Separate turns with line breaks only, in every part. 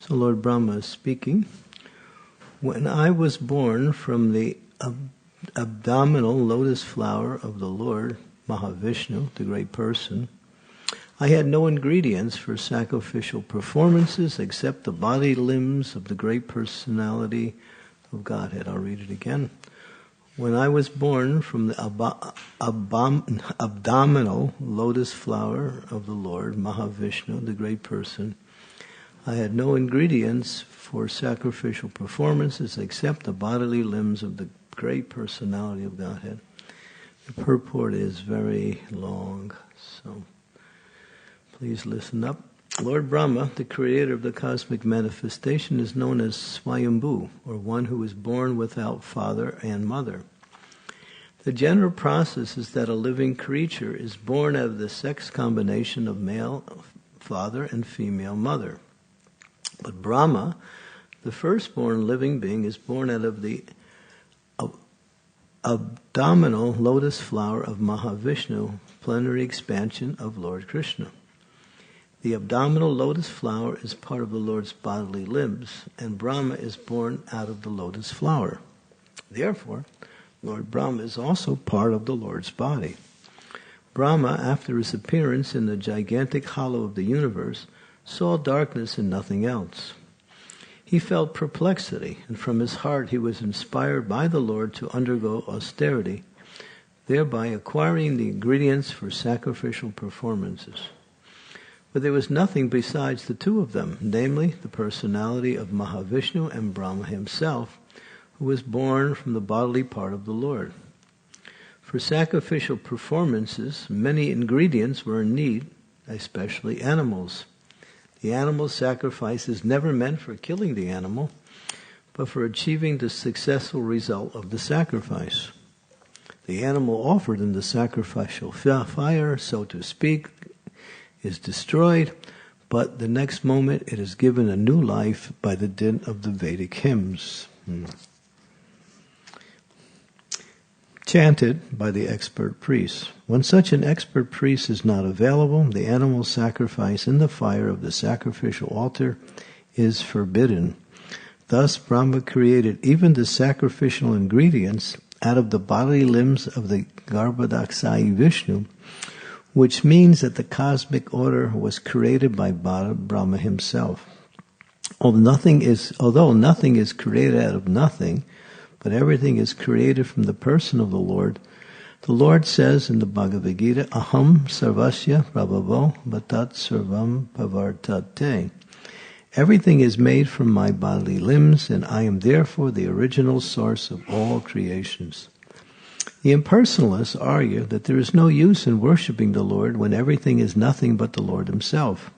So Lord Brahma is speaking. When I was born from the abdominal lotus flower of the Lord, Mahavishnu, the great person, I had no ingredients for sacrificial performances except the body limbs of the great personality of Godhead. I'll read it again. When I was born from the abdominal lotus flower of the Lord, Mahavishnu, the great person, I had no ingredients for sacrificial performances except the bodily limbs of the great personality of Godhead. The purport is very long, so please listen up. Lord Brahma, the creator of the cosmic manifestation, is known as Swayambhu, or one who is born without father and mother. The general process is that a living creature is born out of the sex combination of male father and female mother. But Brahma, the firstborn living being, is born out of the abdominal lotus flower of Mahavishnu, plenary expansion of Lord Krishna. The abdominal lotus flower is part of the Lord's bodily limbs, and Brahma is born out of the lotus flower. Therefore, Lord Brahma is also part of the Lord's body. Brahma, after his appearance in the gigantic hollow of the universe, saw darkness and nothing else. He felt perplexity, and from his heart he was inspired by the Lord to undergo austerity, thereby acquiring the ingredients for sacrificial performances. But there was nothing besides the two of them, namely the personality of Mahavishnu and Brahma himself, who was born from the bodily part of the Lord. For sacrificial performances, many ingredients were in need, especially animals. The animal sacrifice is never meant for killing the animal, but for achieving the successful result of the sacrifice. The animal offered in the sacrificial fire, so to speak, is destroyed, but the next moment it is given a new life by the dint of the Vedic hymns. Chanted by the expert priest. When such an expert priest is not available, the animal sacrifice in the fire of the sacrificial altar is forbidden. Thus Brahma created even the sacrificial ingredients out of the bodily limbs of the Garbhodakshayi Vishnu, which means that the cosmic order was created by Brahma himself. Although nothing is created out of nothing, but everything is created from the person of the Lord says in the Bhagavad Gita, Aham sarvasya prabhavo bhatat sarvam pavartate. Everything is made from my bodily limbs, and I am therefore the original source of all creations. The impersonalists argue that there is no use in worshipping the Lord when everything is nothing but the Lord himself.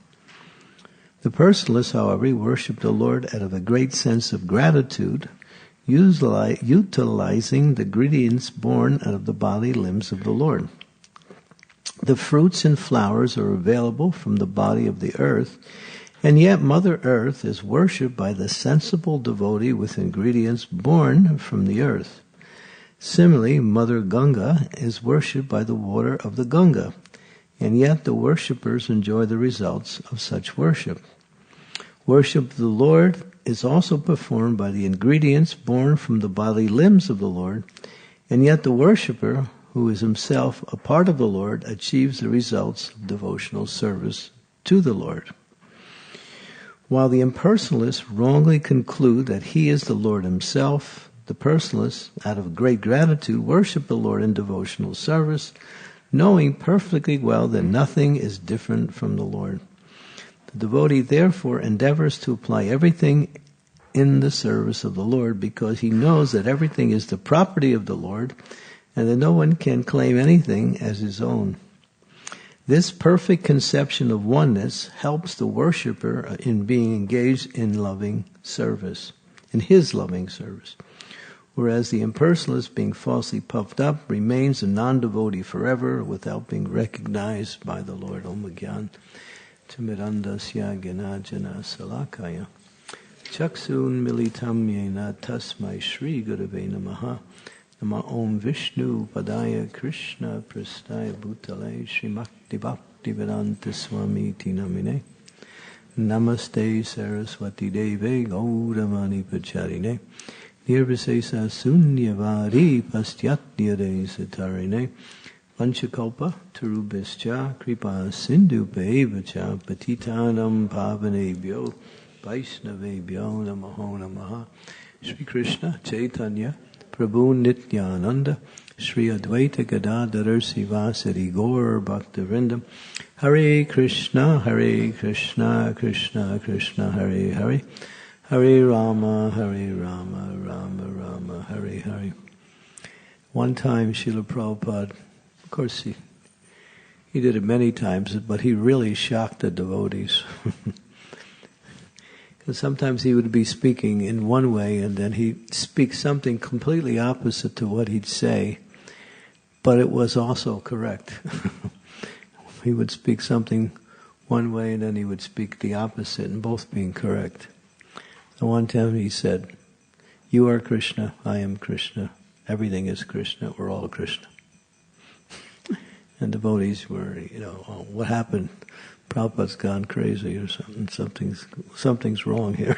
The personalists, however, worship the Lord out of a great sense of gratitude, utilizing the ingredients born out of the body limbs of the Lord. The fruits and flowers are available from the body of the earth, and yet Mother Earth is worshipped by the sensible devotee with ingredients born from the earth. Similarly, Mother Ganga is worshipped by the water of the Ganga, and yet the worshippers enjoy the results of such worship. Worship of the Lord is also performed by the ingredients born from the bodily limbs of the Lord, and yet the worshipper, who is himself a part of the Lord, achieves the results of devotional service to the Lord. While the impersonalists wrongly conclude that he is the Lord himself, the personalists, out of great gratitude, worship the Lord in devotional service, knowing perfectly well that nothing is different from the Lord. The devotee therefore endeavors to apply everything in the service of the Lord because he knows that everything is the property of the Lord and that no one can claim anything as his own. This perfect conception of oneness helps the worshipper in being engaged in loving service, in his loving service. Whereas the impersonalist, being falsely puffed up, remains a non-devotee forever without being recognized by the Lord. Om Gyan Timirandasya Gyanajana Salakaya Chaksun Militam Yena Tasmai Shri Gurave Namaha Nama Om Vishnu Padaya Krishna Prastaya Bhutale Srimakti Bhakti Vedanta Swami Tinamine Namaste Saraswati Deve Gauramani Pacharine Nirvisesa Sunyavari Pastyatnyade Sitarine Panchakalpa Tarubhischa Kripa Sindhu Pevacha Patitanam Pavanebhyo Vaishnavebhyo Namaho Namaha Shri Krishna Chaitanya Prabhu Nityananda Shri Advaita Gadadhar Sivasari Gaur Bhaktivinoda Hare Krishna Krishna Krishna Hare Hare Hare Rama Rama Rama Hare Hare. One time Srila Prabhupada, of course he did it many times, but he really shocked the devotees. Because sometimes he would be speaking in one way and then he'd speak something completely opposite to what he'd say, but it was also correct. He would speak something one way and then he would speak the opposite, and both being correct. And one time he said, "You are Krishna, I am Krishna, everything is Krishna, we're all Krishna." And devotees were, "Oh, what happened? Prabhupada's gone crazy or something. Something's wrong here."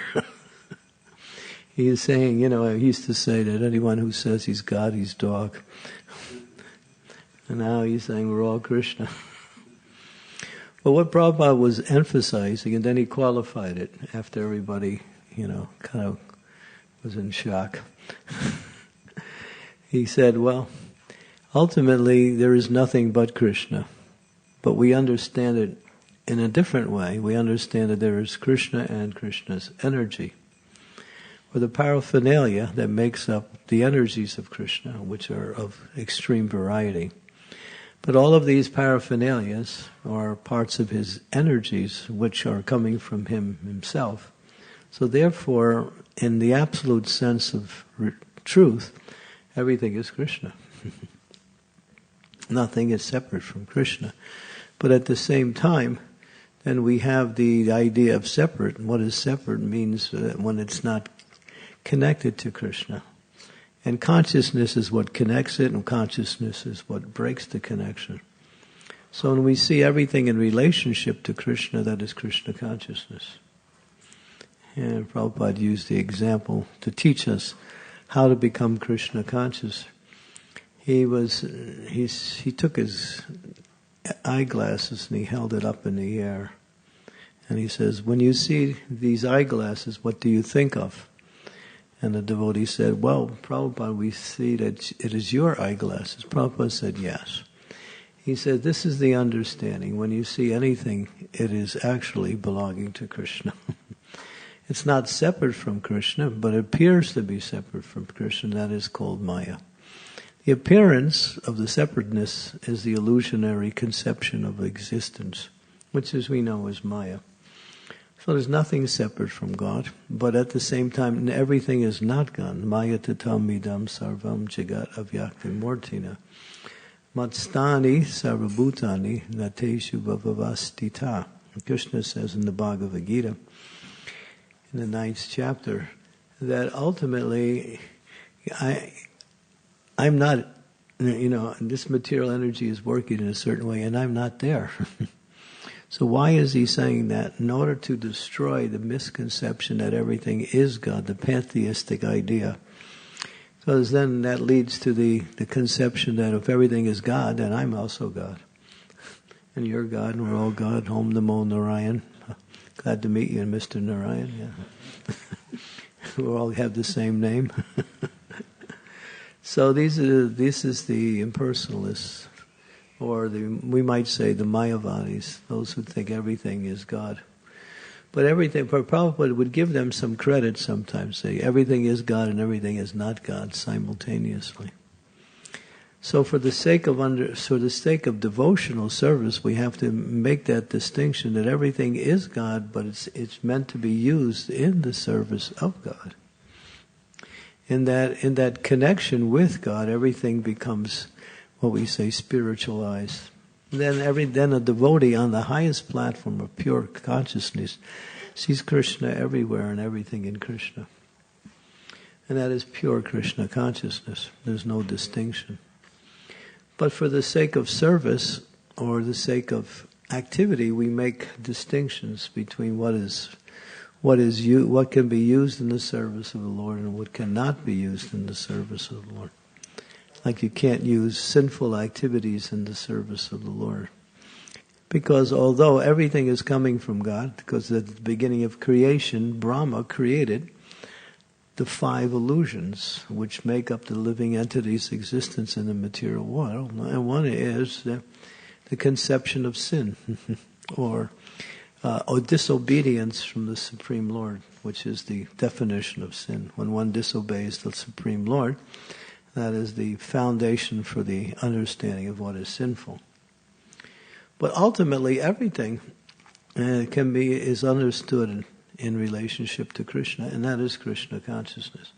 He is saying, he used to say that anyone who says he's God, he's dog. And now he's saying we're all Krishna. But what Prabhupada was emphasizing, and then he qualified it after everybody, kind of was in shock. He said, well, ultimately there is nothing but Krishna. But we understand it in a different way. We understand that there is Krishna and Krishna's energy, or the paraphernalia that makes up the energies of Krishna, which are of extreme variety. But all of these paraphernalias are parts of his energies, which are coming from him himself. So therefore, in the absolute sense of truth, everything is Krishna. Nothing is separate from Krishna. But at the same time, then we have the idea of separate. And what is separate means when it's not connected to Krishna. And consciousness is what connects it, and consciousness is what breaks the connection. So when we see everything in relationship to Krishna, that is Krishna consciousness. And Prabhupada used the example to teach us how to become Krishna conscious. He took his eyeglasses and he held it up in the air. And he says, "When you see these eyeglasses, what do you think of?" And the devotee said, "Well, Prabhupada, we see that it is your eyeglasses." Prabhupada said, "Yes." He said, "This is the understanding. When you see anything, it is actually belonging to Krishna." It's not separate from Krishna, but it appears to be separate from Krishna. That is called Maya. The appearance of the separateness is the illusionary conception of existence, which, as we know, is Maya. So there's nothing separate from God, but at the same time, everything is not God. Maya tatam idam sarvam jagat avyakti mortina. Matstani sarvabhutani nateshu bhavavastita. Krishna says in the Bhagavad Gita, in the 9th chapter, that ultimately, I'm not, this material energy is working in a certain way, and I'm not there. So why is he saying that? In order to destroy the misconception that everything is God, the pantheistic idea. Because then that leads to the conception that if everything is God, then I'm also God. And you're God, and we're all God. Om Namo Narayan. Glad to meet you, Mr. Narayan. Yeah. We all have the same name. So this is the impersonalists, or we might say the Mayavadis, those who think everything is God. But Prabhupada would give them some credit sometimes, say everything is God and everything is not God simultaneously. So for the sake of devotional service, we have to make that distinction that everything is God, but it's meant to be used in the service of God. In that connection with God, everything becomes what we say spiritualized. Then a devotee on the highest platform of pure consciousness sees Krishna everywhere and everything in Krishna. And that is pure Krishna consciousness. There's no distinction. But for the sake of service, or the sake of activity, we make distinctions between what can be used in the service of the Lord and what cannot be used in the service of the Lord. Like you can't use sinful activities in the service of the Lord. Because although everything is coming from God, because at the beginning of creation, Brahma created the 5 illusions which make up the living entity's existence in the material world. And one is the conception of sin, or disobedience from the Supreme Lord, which is the definition of sin. When one disobeys the Supreme Lord, that is the foundation for the understanding of what is sinful. But ultimately, everything is understood in relationship to Krishna, and that is Krishna consciousness.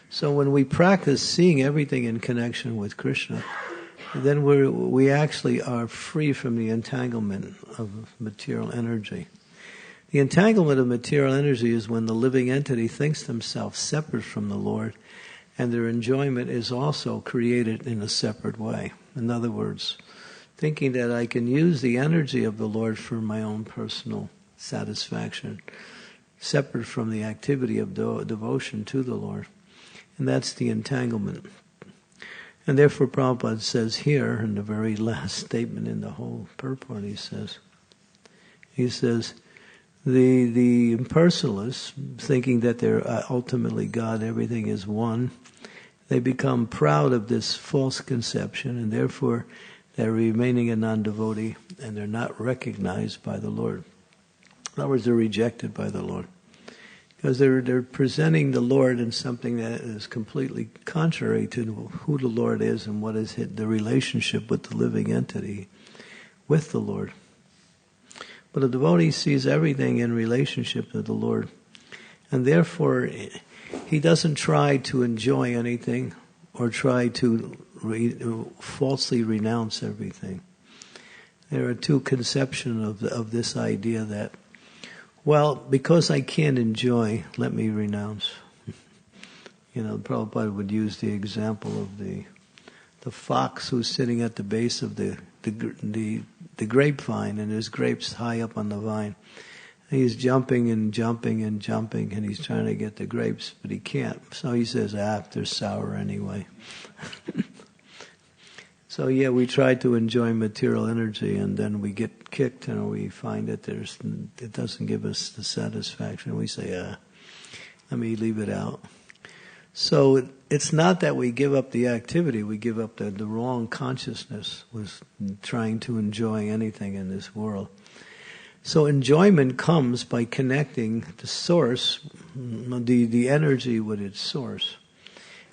So when we practice seeing everything in connection with Krishna, then we actually are free from the entanglement of material energy. The entanglement of material energy is when the living entity thinks themselves separate from the Lord, and their enjoyment is also created in a separate way. In other words, thinking that I can use the energy of the Lord for my own personal satisfaction, separate from the activity of devotion to the Lord. And that's the entanglement. And therefore Prabhupada says here, in the very last statement in the whole purport, he says, the impersonalists, thinking that they're ultimately God, everything is one, they become proud of this false conception, and therefore they're remaining a non-devotee, and they're not recognized by the Lord. In other words, they're rejected by the Lord. Because they're presenting the Lord in something that is completely contrary to who the Lord is and what is the relationship with the living entity with the Lord. But a devotee sees everything in relationship to the Lord, and therefore he doesn't try to enjoy anything or try to falsely renounce everything. There are 2 conceptions of this idea that, well, because I can't enjoy, let me renounce. Prabhupada would use the example of the fox who's sitting at the base of the grapevine, and there's grapes high up on the vine. And he's jumping and jumping and jumping, and he's trying to get the grapes, but he can't. So he says, they're sour anyway. So we try to enjoy material energy, and then we get kicked, and we find that it doesn't give us the satisfaction. We say, let me leave it out. So it's not that we give up the activity, we give up the wrong consciousness with trying to enjoy anything in this world. So enjoyment comes by connecting the source, the energy with its source.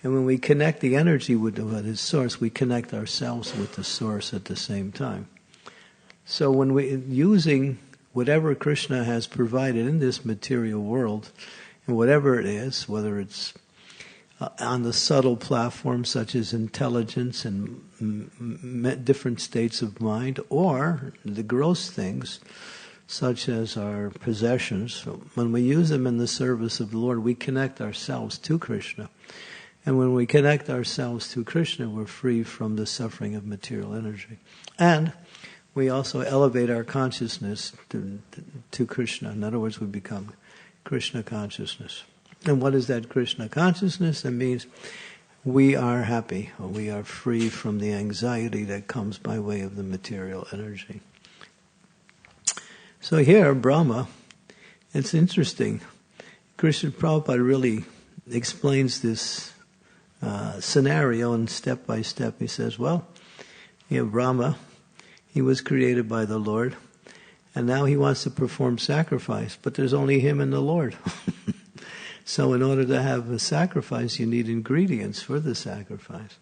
And when we connect the energy with its source, we connect ourselves with the source at the same time. So when using whatever Krishna has provided in this material world, and whatever it is, whether it's on the subtle platform such as intelligence and different states of mind, or the gross things such as our possessions, when we use them in the service of the Lord, we connect ourselves to Krishna. And when we connect ourselves to Krishna, we're free from the suffering of material energy. And we also elevate our consciousness to Krishna. In other words, we become Krishna consciousness. And what is that Krishna consciousness? That means we are happy, or we are free from the anxiety that comes by way of the material energy. So here, Brahma, it's interesting. Krishna Prabhupada really explains this scenario and step by step. He says, Brahma, he was created by the Lord, and now he wants to perform sacrifice, but there's only him and the Lord. So in order to have a sacrifice, you need ingredients for the sacrifice.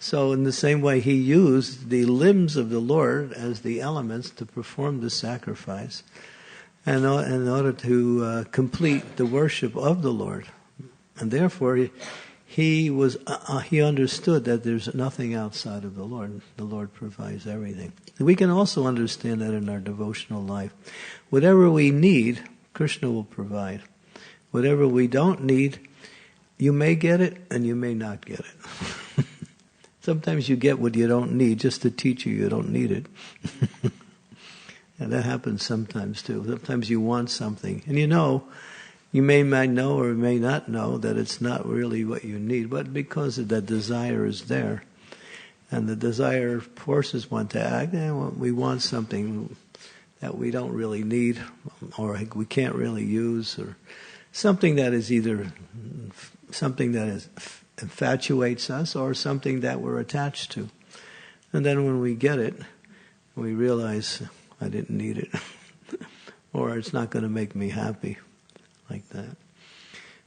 So in the same way, he used the limbs of the Lord as the elements to perform the sacrifice, and in order to complete the worship of the Lord. And therefore, he understood that there's nothing outside of the Lord. The Lord provides everything. And we can also understand that in our devotional life. Whatever we need, Krishna will provide. Whatever we don't need, you may get it and you may not get it. Sometimes you get what you don't need just to teach you don't need it. And that happens sometimes too. Sometimes you want something, and you may know or may not know that it's not really what you need, but because that desire is there, and the desire forces one to act, and we want something that we don't really need, or we can't really use, or something that is either something that infatuates us or something that we're attached to. And then when we get it, we realize I didn't need it, or it's not going to make me happy, like that.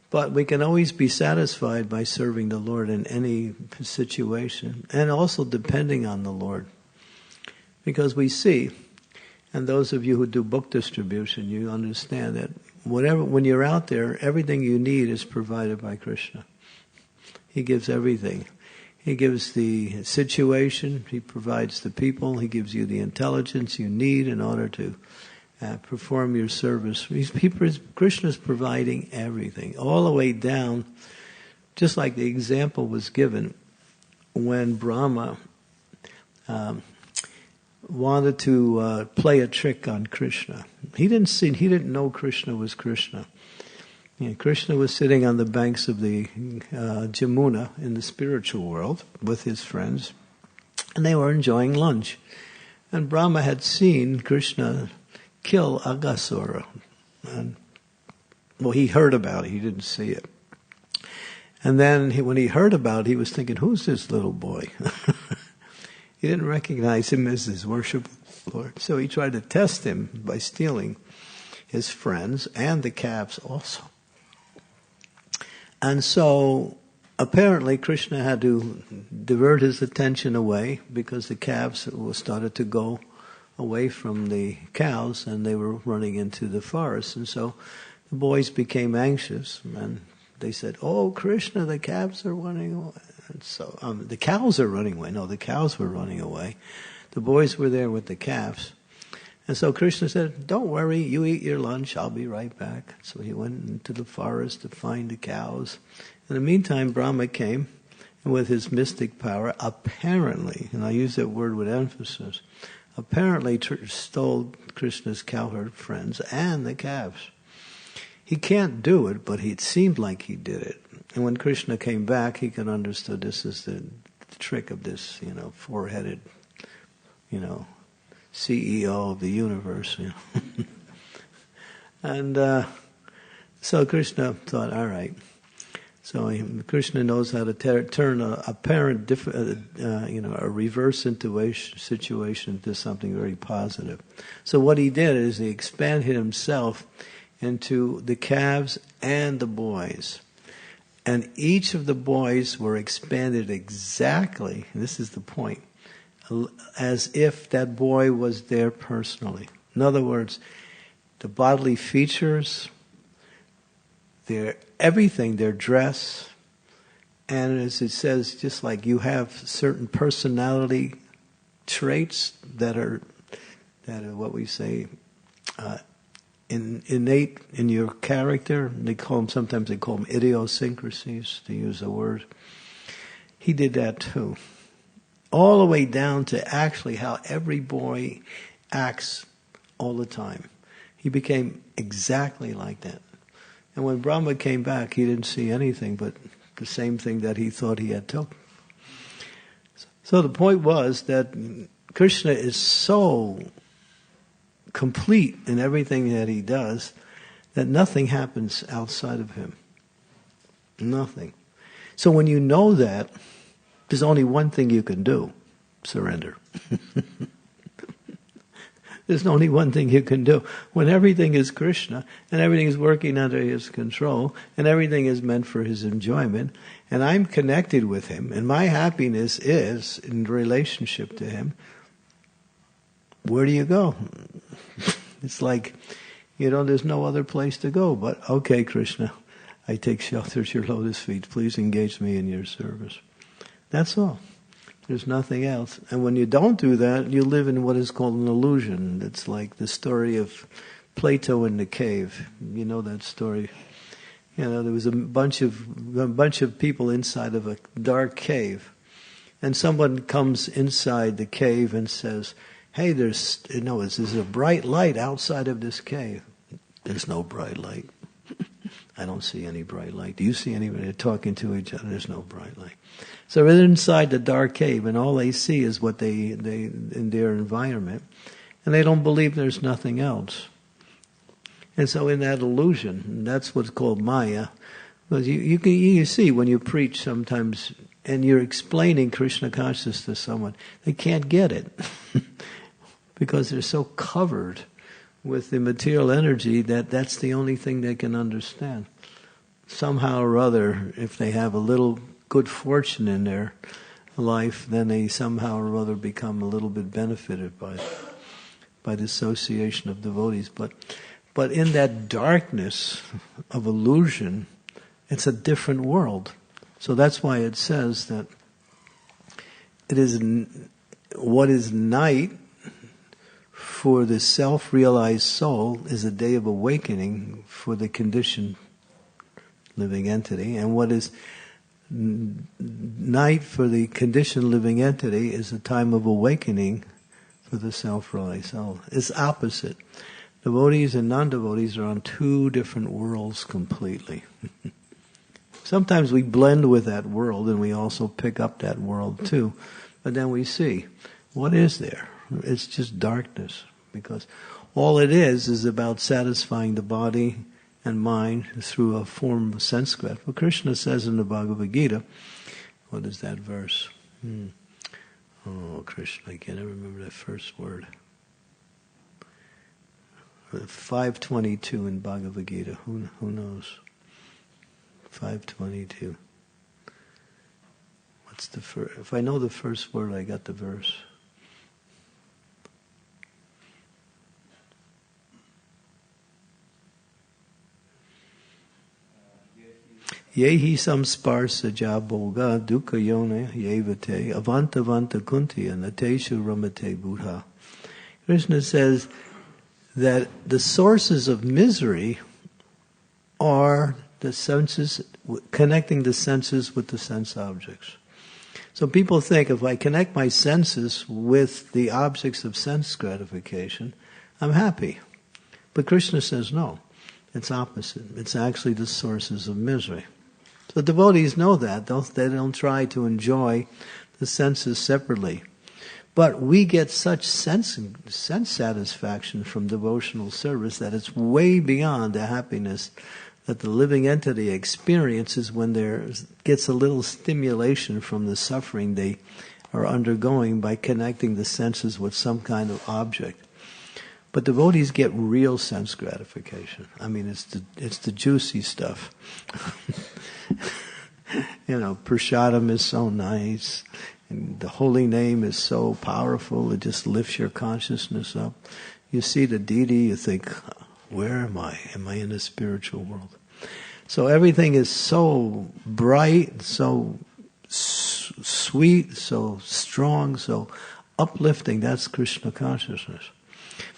But we can always be satisfied by serving the Lord in any situation, and also depending on the Lord. Because we see, and those of you who do book distribution, you understand that when you're out there, everything you need is provided by Krishna. He gives everything. He gives the situation, He provides the people, He gives you the intelligence you need in order to perform your service. Krishna's providing everything, all the way down, just like the example was given when Brahma wanted to play a trick on Krishna. He didn't know Krishna was Krishna. Krishna was sitting on the banks of the Jamuna in the spiritual world with his friends, and they were enjoying lunch. And Brahma had seen Krishna kill Aghasura. And, he heard about it, he didn't see it. And then when he heard about it, he was thinking, who's this little boy? He didn't recognize him as his worshipful Lord. So he tried to test him by stealing his friends and the calves also. And so apparently Krishna had to divert his attention away because the calves started to go away from the cows and they were running into the forest. And so the boys became anxious and they said, oh, Krishna, the calves are running away. And so the cows are running away. No, the cows were running away. The boys were there with the calves. And so Krishna said, don't worry, you eat your lunch, I'll be right back. So he went into the forest to find the cows. In the meantime, Brahma came, and with his mystic power, apparently, and I use that word with emphasis, apparently stole Krishna's cowherd friends and the calves. He can't do it, but it seemed like he did it. And when Krishna came back, he could understand this is the trick of this, four-headed, CEO of the universe. And so Krishna thought, all right. So Krishna knows how to turn a apparent, a reverse situation into something very positive. So what he did is he expanded himself into the calves and the boys. And each of the boys were expanded exactly, and this is the point, as if that boy was there personally. In other words, the bodily features, their everything, their dress, and as it says, just like you have certain personality traits that are what we say innate in your character. Sometimes they call them idiosyncrasies, to use a word. He did that too. All the way down to actually how every boy acts all the time. He became exactly like that. And when Brahma came back, he didn't see anything but the same thing that he thought he had took. So the point was that Krishna is so complete in everything that he does that nothing happens outside of him. Nothing. So when you know that, there's only one thing you can do: surrender. There's only one thing you can do. When everything is Krishna, and everything is working under His control, and everything is meant for His enjoyment, and I'm connected with Him, and my happiness is in relationship to Him, where do you go? It's like, there's no other place to go but, okay, Krishna, I take shelter at your lotus feet. Please engage me in your service. That's all. There's nothing else. And when you don't do that, you live in what is called an illusion. It's like the story of Plato in the cave. You know that story. There was a bunch of people inside of a dark cave. And someone comes inside the cave and says, hey, there's a bright light outside of this cave. There's no bright light. I don't see any bright light. Do you see anybody? They're talking to each other. There's no bright light. So they're inside the dark cave, and all they see is what they in their environment, and they don't believe there's nothing else. And so in that illusion, and that's what's called Maya. Because you see when you preach sometimes, and you're explaining Krishna consciousness to someone, they can't get it because they're so covered with the material energy that's the only thing they can understand. Somehow or other, if they have a little good fortune in their life, then they somehow or other become a little bit benefited by the association of devotees. But in that darkness of illusion, it's a different world. So that's why it says that it is what is night for the self-realized soul is a day of awakening for the conditioned living entity, and what is night for the conditioned living entity is a time of awakening for the self-realized soul. It's opposite. Devotees and non-devotees are on two different worlds completely. Sometimes we blend with that world and we also pick up that world too. But then we see, what is there? It's just darkness. Because all it is about satisfying the body and mind through a form of sense gratification. Well, Krishna says in the Bhagavad Gita, what is that verse? Oh, Krishna, I can't remember that first word. 522 in Bhagavad Gita. Who knows? 522. What's the first? If I know the first word, I got the verse. Yehi samsparsa jaboga dukkha yone yevate avantavanta kuntiya nateshu ramate buddha. Krishna says that the sources of misery are the senses, connecting the senses with the sense objects. So people think if I connect my senses with the objects of sense gratification, I'm happy. But Krishna says no, it's opposite. It's actually the sources of misery. So devotees know that. They don't try to enjoy the senses separately. But we get such sense satisfaction from devotional service that it's way beyond the happiness that the living entity experiences when there gets a little stimulation from the suffering they are undergoing by connecting the senses with some kind of object. But devotees get real sense gratification. I mean, it's the juicy stuff. Prasadam is so nice. And the holy name is so powerful, it just lifts your consciousness up. You see the deity, you think, where am I? Am I in the spiritual world? So everything is so bright, so sweet, so strong, so uplifting. That's Krishna consciousness.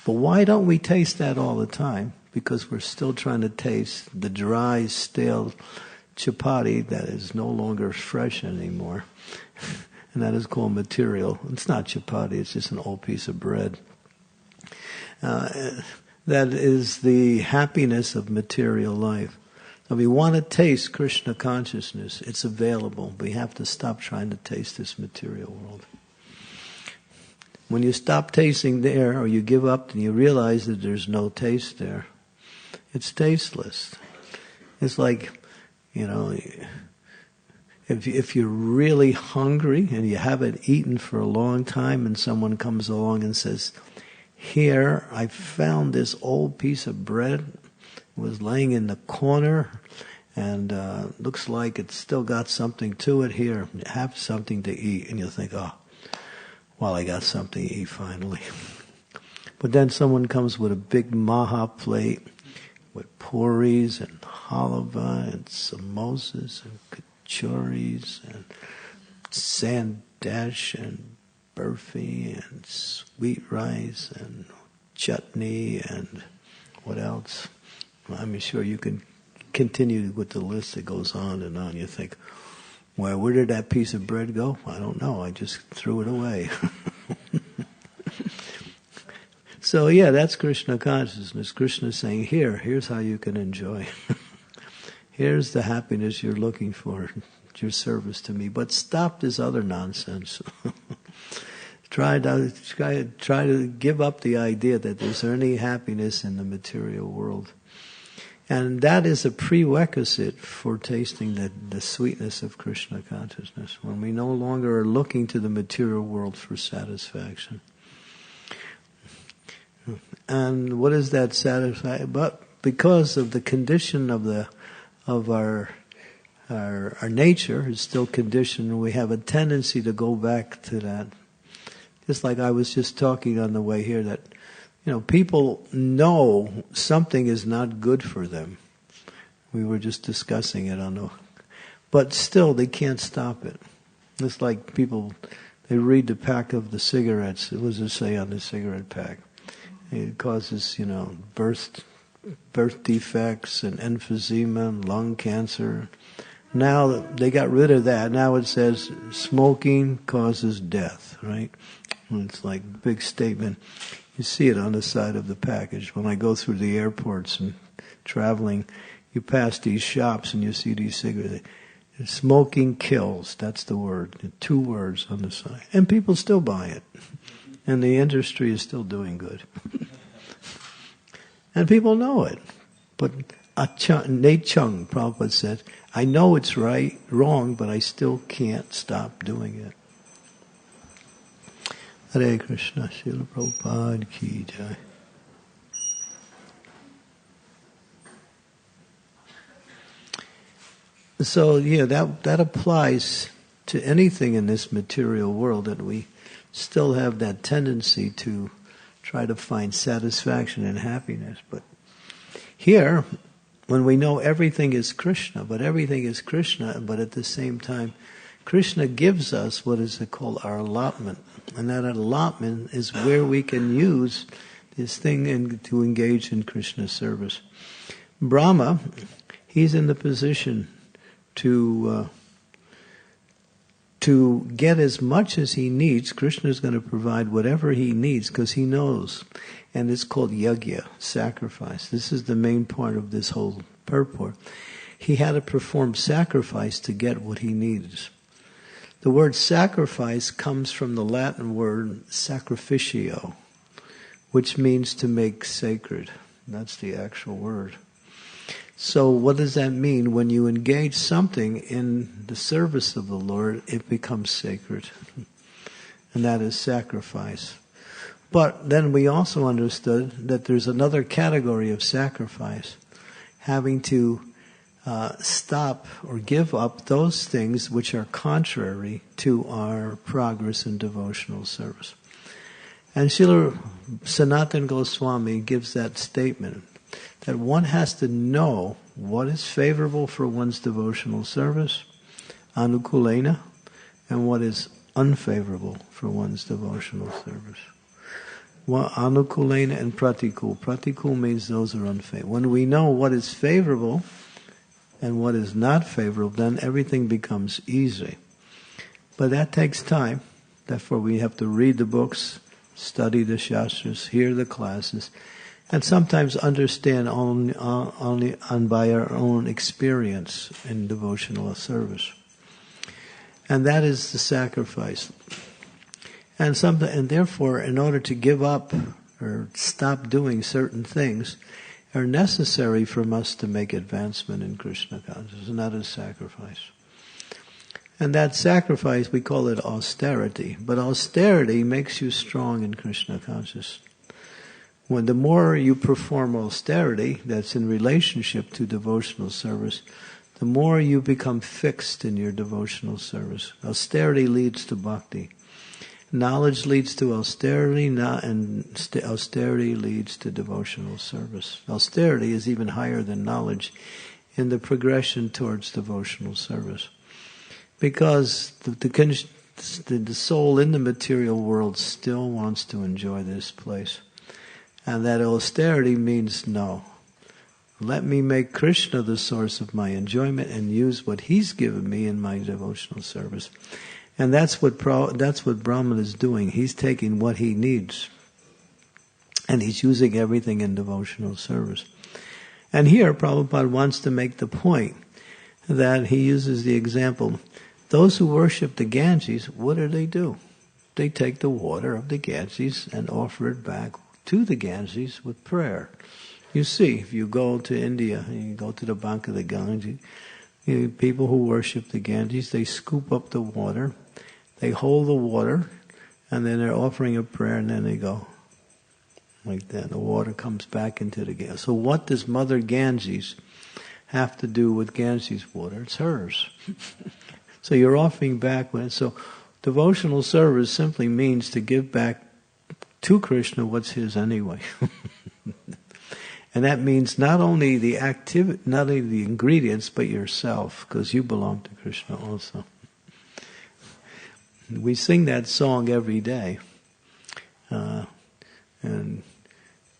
But why don't we taste that all the time? Because we're still trying to taste the dry, stale chapati that is no longer fresh anymore. And that is called material. It's not chapati, it's just an old piece of bread. That is the happiness of material life. So if we want to taste Krishna consciousness, it's available. We have to stop trying to taste this material world. When you stop tasting there, or you give up and you realize that there's no taste there, it's tasteless. It's like, if you're really hungry and you haven't eaten for a long time and someone comes along and says, here, I found this old piece of bread. It was laying in the corner and looks like it's still got something to it. Here, have something to eat. And you'll think, well, I got something to eat finally. But then someone comes with a big maha plate with puris and halava and samosas and kachoris and sandesh and burfi and sweet rice and chutney and what else? Well, I'm sure you can continue with the list that goes on and on. You think, well, where did that piece of bread go? I don't know. I just threw it away. So yeah, that's Krishna consciousness. Krishna is saying, here's how you can enjoy. Here's the happiness you're looking for, your service to me. But stop this other nonsense. Try to give up the idea that there's any happiness in the material world. And that is a prerequisite for tasting the sweetness of Krishna consciousness, when we no longer are looking to the material world for satisfaction. And what is that satisfaction? But because of the condition of our nature is still conditioned, we have a tendency to go back to that. Just like I was just talking on the way here, that people know something is not good for them. We were just discussing it but still they can't stop it. It's like people, they read the pack of the cigarettes. What does it say on the cigarette pack? It causes, birth defects and emphysema and lung cancer. Now they got rid of that. Now it says smoking causes death, right? It's like a big statement. You see it on the side of the package. When I go through the airports and traveling, you pass these shops and you see these cigarettes. Smoking kills, that's the word. The 2 words on the side. And people still buy it. And the industry is still doing good. And people know it. But Nate Chung, Prabhupada said, I know it's wrong, but I still can't stop doing it. Hare Krishna, Srila Prabhupada ki jai. So, that applies to anything in this material world, that we still have that tendency to try to find satisfaction and happiness. But here, when we know everything is Krishna, but at the same time, Krishna gives us what is called our allotment. And that allotment is where we can use this thing to engage in Krishna service. Brahma, he's in the position to get as much as he needs. Krishna is going to provide whatever he needs because he knows. And it's called yajna, sacrifice. This is the main part of this whole purport. He had to perform sacrifice to get what he needs. The word sacrifice comes from the Latin word sacrificio, which means to make sacred. That's the actual word. So what does that mean? When you engage something in the service of the Lord, it becomes sacred. And that is sacrifice. But then we also understood that there's another category of sacrifice, having to stop or give up those things which are contrary to our progress in devotional service. And Srila Sanatana Goswami gives that statement, that one has to know what is favorable for one's devotional service, anukulena, and what is unfavorable for one's devotional service. Well, anukulena and pratikul. Pratikul means those are unfavorable. When we know what is favorable and what is not favorable, then everything becomes easy. But that takes time. Therefore, we have to read the books, study the shastras, hear the classes, and sometimes understand only by our own experience in devotional service. And that is the sacrifice. And therefore, in order to give up or stop doing certain things, are necessary for us to make advancement in Krishna consciousness, and that is sacrifice. And that sacrifice, we call it austerity. But austerity makes you strong in Krishna consciousness. When the more you perform austerity, that's in relationship to devotional service, the more you become fixed in your devotional service. Austerity leads to bhakti. Knowledge leads to austerity, and austerity leads to devotional service. Austerity is even higher than knowledge in the progression towards devotional service. Because the soul in the material world still wants to enjoy this place. And that austerity means no. Let me make Krishna the source of my enjoyment and use what he's given me in my devotional service. And that's what Brahman is doing. He's taking what he needs. And he's using everything in devotional service. And here Prabhupada wants to make the point that he uses the example, those who worship the Ganges, what do? They take the water of the Ganges and offer it back to the Ganges with prayer. You see, if you go to India and you go to the bank of the Ganges, people who worship the Ganges, they scoop up the water, they hold the water, and then they're offering a prayer, and then they go like that. The water comes back into the Ganges. So what does Mother Ganges have to do with Ganges water? It's hers. So you're offering back. So devotional service simply means to give back to Krishna what's his anyway. And that means not only the ingredients, but yourself, because you belong to Krishna also. We sing that song every day. And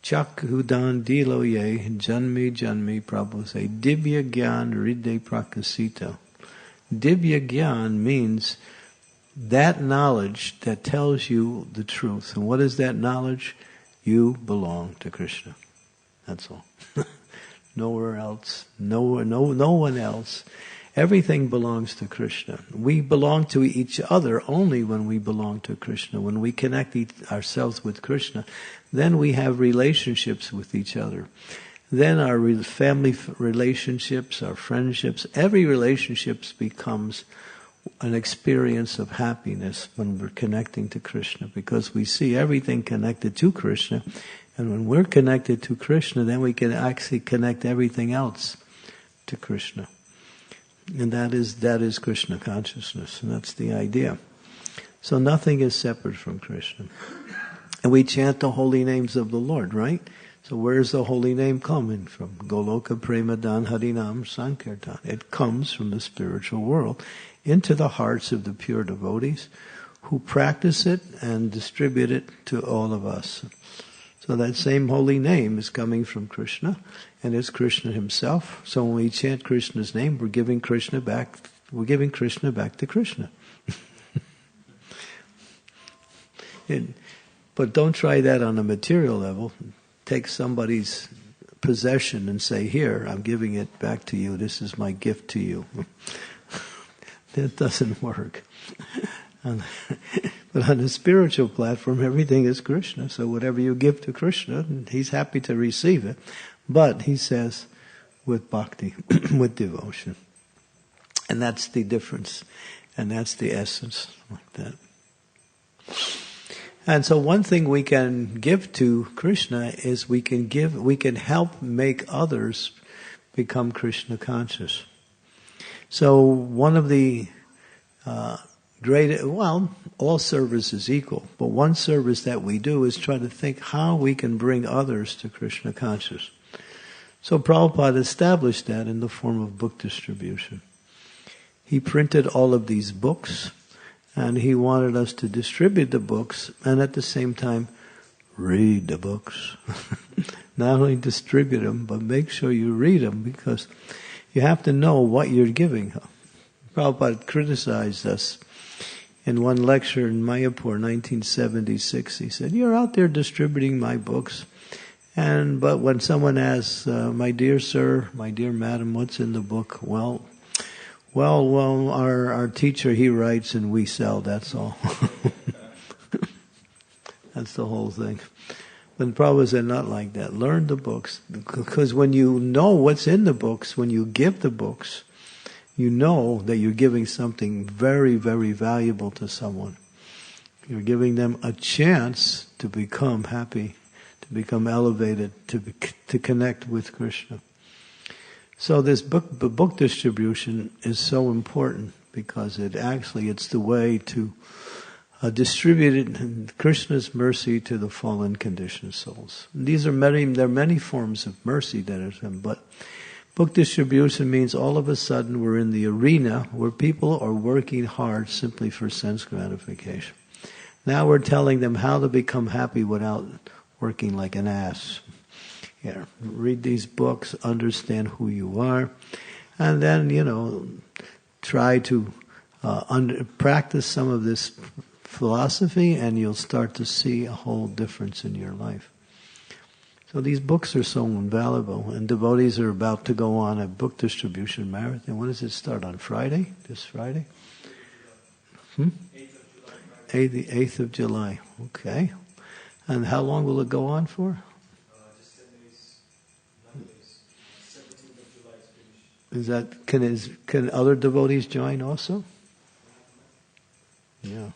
Chak Hudan Dilo Ye Janmi Janmi Prabhu say Dibya Gyan Ridde Prakasita. Dibya Gyan means that knowledge that tells you the truth. And what is that knowledge? You belong to Krishna. That's all. Nowhere else. No one else. Everything belongs to Krishna. We belong to each other only when we belong to Krishna. When we connect ourselves with Krishna, then we have relationships with each other. Then our family relationships, our friendships, every relationship becomes an experience of happiness when we're connecting to Krishna, because we see everything connected to Krishna. And when we're connected to Krishna, then we can actually connect everything else to Krishna. And that is Krishna consciousness, and that's the idea. So nothing is separate from Krishna. And we chant the holy names of the Lord, right? So where's the holy name coming from? Goloka Premadan Harinam Sankirtan. It comes from the spiritual world into the hearts of the pure devotees who practice it and distribute it to all of us. So that same holy name is coming from Krishna, and it's Krishna himself. So when we chant Krishna's name, we're giving Krishna back to Krishna. But don't try that on a material level. Take somebody's possession and say, here, I'm giving it back to you. This is my gift to you. That doesn't work. But on the spiritual platform, everything is Krishna. So whatever you give to Krishna, he's happy to receive it. But he says, with bhakti, with devotion. And that's the difference. And that's the essence, like that. And so one thing we can give to Krishna is we can help make others become Krishna conscious. So one of the all service is equal, but one service that we do is try to think how we can bring others to Krishna conscious. So Prabhupada established that in the form of book distribution. He printed all of these books, and he wanted us to distribute the books and at the same time read the books. Not only distribute them, but make sure you read them, because you have to know what you're giving. Prabhupada criticized us in one lecture in Mayapur, 1976. He said, you're out there distributing my books, but when someone asks, my dear sir, my dear madam, what's in the book? Well, our teacher, he writes and we sell, that's all. That's the whole thing. But Prabhupada said, not like that. Learn the books. Because when you know what's in the books, when you give the books, you know that you're giving something very, very valuable to someone. You're giving them a chance to become happy, to become elevated, to connect with Krishna. So this book distribution is so important, because it's the way to distribute Krishna's mercy to the fallen conditioned souls. There are many forms of mercy that are done, but book distribution means all of a sudden we're in the arena where people are working hard simply for sense gratification. Now we're telling them how to become happy without working like an ass. Yeah, read these books, understand who you are, and then, try to practice some of this philosophy, and you'll start to see a whole difference in your life. So these books are so invaluable, and devotees are about to go on a book distribution marathon. When does it start? On Friday? This Friday? 8th, 8th of July. Okay. And how long will it go on for?
Just 10 days, 9 days. 17th of July is finished.
Can other devotees join also? Yeah.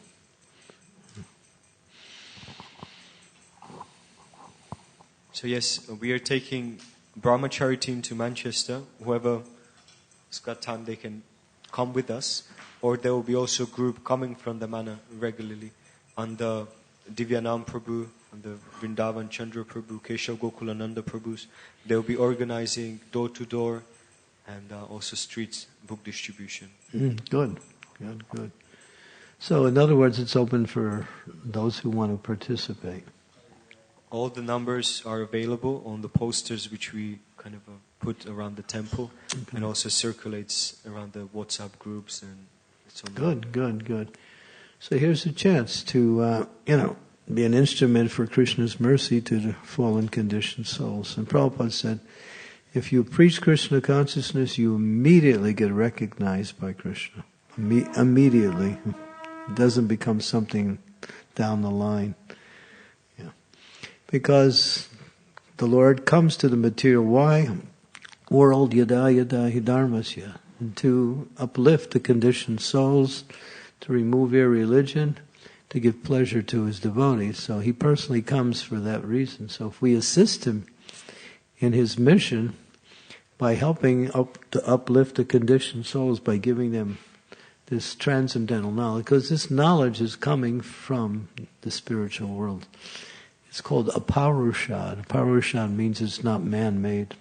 So yes, we are taking Brahmachari team to Manchester. Whoever's got time, they can come with us. Or there will be also a group coming from the manor regularly under Divyanam Prabhu, under Vrindavan Chandra Prabhu, Keshav Gokulananda Prabhus. They will be organizing door-to-door and also streets book distribution.
Good. So in other words, it's open for those who want to participate.
All the numbers are available on the posters which we kind of put around the temple, and also circulates around the WhatsApp groups and it's on.
Good. So here's a chance to be an instrument for Krishna's mercy to the fallen conditioned souls. And Prabhupada said, if you preach Krishna consciousness, you immediately get recognized by Krishna. Immediately. It doesn't become something down the line. Because the Lord comes to the material world, yada yada hidharmasya, and to uplift the conditioned souls, to remove irreligion, to give pleasure to his devotees. So he personally comes for that reason. So if we assist him in his mission by helping to uplift the conditioned souls, by giving them this transcendental knowledge, because this knowledge is coming from the spiritual world. It's called aparushad. Aparushad means it's not man-made.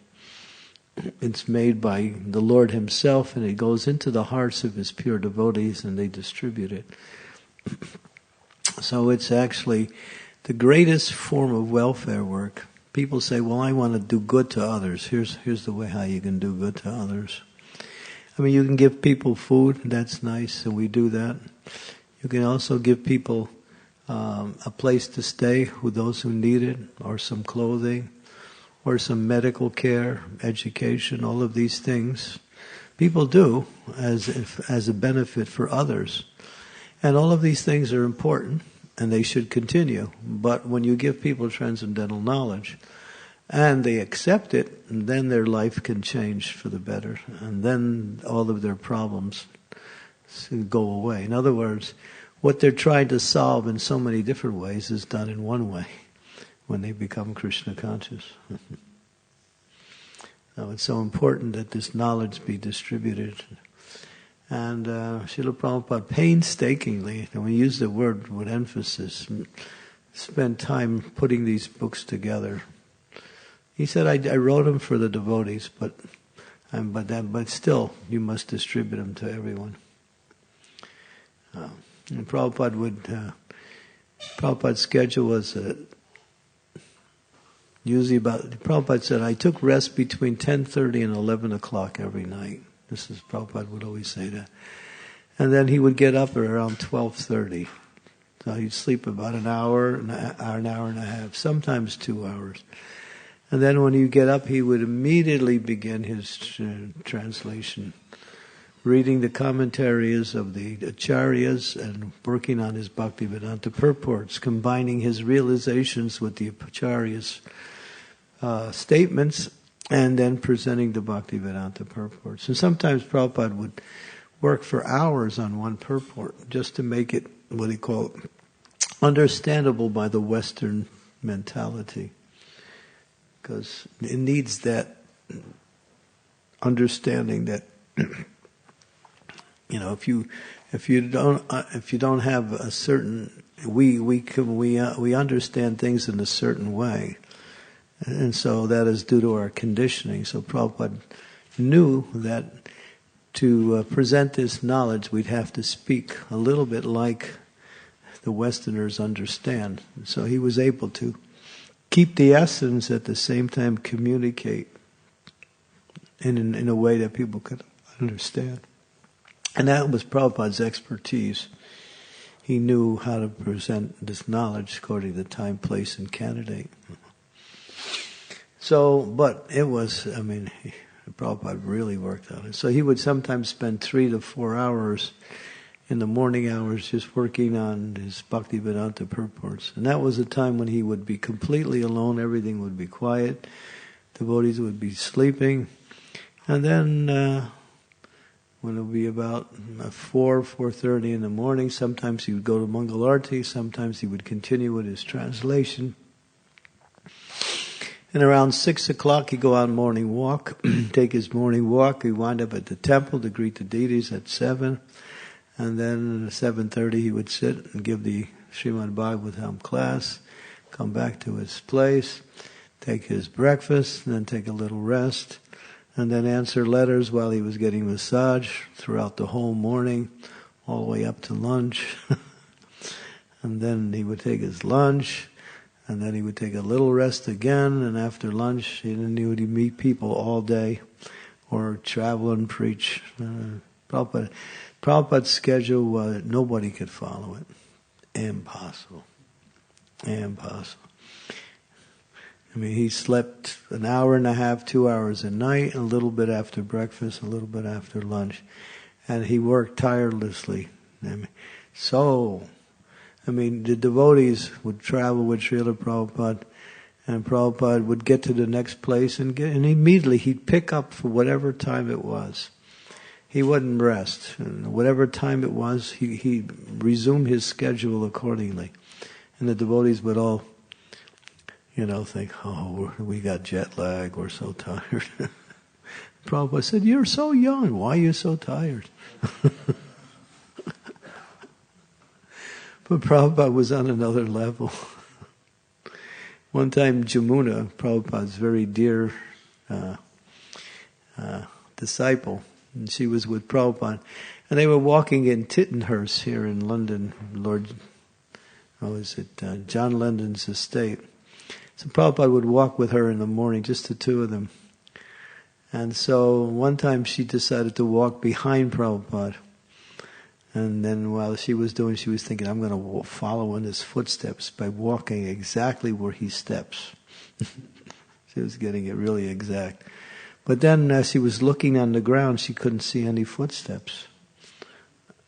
It's made by the Lord himself, and it goes into the hearts of his pure devotees, and they distribute it. So it's actually the greatest form of welfare work. People say, well, I want to do good to others. Here's the way how you can do good to others. I mean, you can give people food. That's nice, and we do that. You can also give people a place to stay with those who need it, or some clothing, or some medical care, education, all of these things. People do as a benefit for others. And all of these things are important, and they should continue. But when you give people transcendental knowledge, and they accept it, then their life can change for the better. And then all of their problems go away. In other words, what they're trying to solve in so many different ways is done in one way, when they become Krishna conscious. So it's so important that this knowledge be distributed. And Srila Prabhupada painstakingly, and we use the word with emphasis, spent time putting these books together. He said, I wrote them for the devotees, but still, you must distribute them to everyone. And Prabhupada's schedule was usually Prabhupada said, I took rest between 10:30 and 11 o'clock every night. Prabhupada would always say that. And then he would get up at around 12:30. So he'd sleep about an hour and a half, sometimes 2 hours. And then when he'd get up, he would immediately begin his translation, reading the commentaries of the acharyas and working on his Bhaktivedanta purports, combining his realizations with the acharyas' statements, and then presenting the Bhaktivedanta purports. And sometimes Prabhupada would work for hours on one purport just to make it, what he called, understandable by the Western mentality. Because it needs that understanding that if you don't have a certain, we understand things in a certain way, and so that is due to our conditioning. So Prabhupada knew that to present this knowledge, we'd have to speak a little bit like the Westerners understand. So he was able to keep the essence, at the same time communicate in a way that people could understand. And that was Prabhupada's expertise. He knew how to present this knowledge according to time, place, and candidate. But it was, Prabhupada really worked on it. So he would sometimes spend 3 to 4 hours in the morning hours just working on his Bhaktivedanta purports. And that was a time when he would be completely alone, everything would be quiet, devotees would be sleeping. And then when it would be about 4:30 in the morning, sometimes he would go to Mangalarti, sometimes he would continue with his translation. And around 6 o'clock he'd go out on morning walk, take his morning walk, he'd wind up at the temple to greet the deities at 7. And then at 7:30 he would sit and give the Srimad Bhagavatam class, come back to his place, take his breakfast, and then take a little rest, and then answer letters while he was getting massage throughout the whole morning, all the way up to lunch. And then he would take his lunch, and then he would take a little rest again, and after lunch he would meet people all day, or travel and preach. Prabhupada's schedule was, nobody could follow it. Impossible. He slept an hour and a half, 2 hours a night, a little bit after breakfast, a little bit after lunch. And he worked tirelessly. The devotees would travel with Srila Prabhupada, and Prabhupada would get to the next place and immediately he'd pick up for whatever time it was. He wouldn't rest. And whatever time it was, he resumed his schedule accordingly. And the devotees would all, think, oh, we got jet lag, we're so tired. Prabhupada said, you're so young, why are you so tired? But Prabhupada was on another level. One time Jamuna, Prabhupada's very dear disciple, and she was with Prabhupada, and they were walking in Tittenhurst here in London, John London's estate. So Prabhupada would walk with her in the morning, just the two of them. And so one time she decided to walk behind Prabhupada. And then while she was thinking, I'm going to follow in his footsteps by walking exactly where he steps. She was getting it really exact. But then as she was looking on the ground, she couldn't see any footsteps.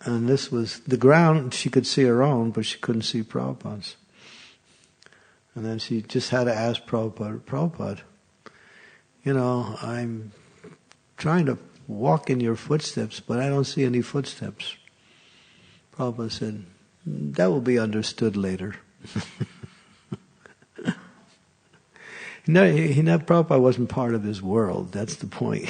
And this was the ground, she could see her own, but she couldn't see Prabhupada's. And then she just had to ask Prabhupada, I'm trying to walk in your footsteps, but I don't see any footsteps. Prabhupada said, that will be understood later. Prabhupada wasn't part of his world, that's the point.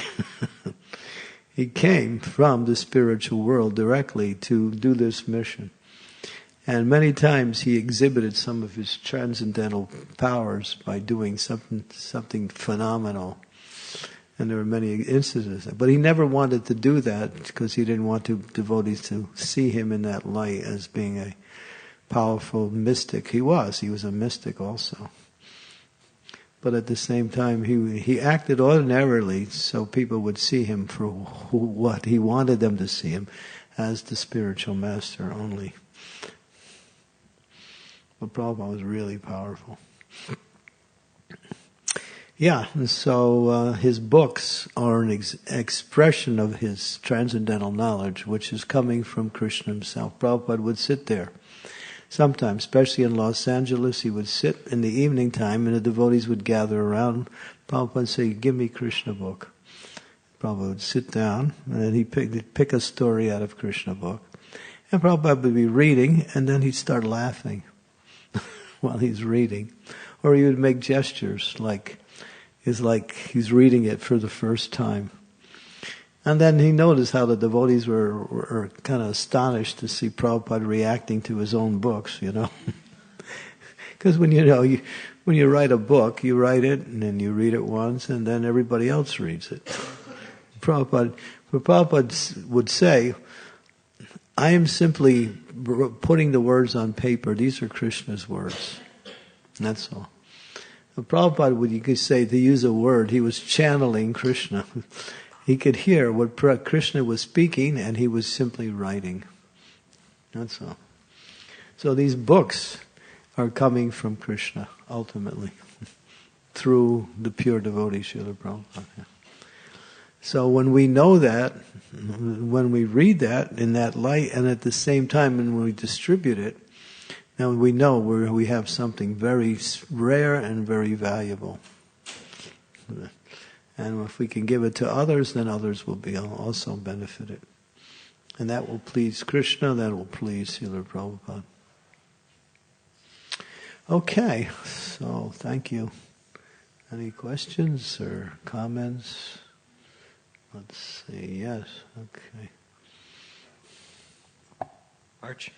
He came from the spiritual world directly to do this mission. And many times he exhibited some of his transcendental powers by doing something phenomenal. And there were many instances. But he never wanted to do that because he didn't want devotees to see him in that light as being a powerful mystic. He was a mystic also. But at the same time, he acted ordinarily so people would see him for what he wanted them to see him, as the spiritual master only. But Prabhupada was really powerful. Yeah, and so his books are an expression of his transcendental knowledge, which is coming from Krishna himself. Prabhupada would sit there. Sometimes, especially in Los Angeles, he would sit in the evening time and the devotees would gather around. Prabhupada would say, give me Krishna book. Prabhupada would sit down and then he'd pick a story out of Krishna book. And Prabhupada would be reading and then he'd start laughing while he's reading. Or he would make gestures like he's reading it for the first time. And then he noticed how the devotees were kind of astonished to see Prabhupada reacting to his own books, Because when you write a book, you write it and then you read it once and then everybody else reads it. Prabhupada would say, I am simply putting the words on paper. These are Krishna's words. And that's all. Prabhupada, you could say, to use a word, he was channeling Krishna. He could hear what Krishna was speaking and he was simply writing. That's all. So these books are coming from Krishna, ultimately. through the pure devotee, Srila Prabhupada. Yeah. So when we know that, when we read that in that light, and at the same time when we distribute it, now we know we have something very rare and very valuable. And if we can give it to others, then others will be also benefited. And that will please Krishna, that will please Srila Prabhupada. Okay, so thank you. Any questions or comments? Let's see, yes, okay.
Arch,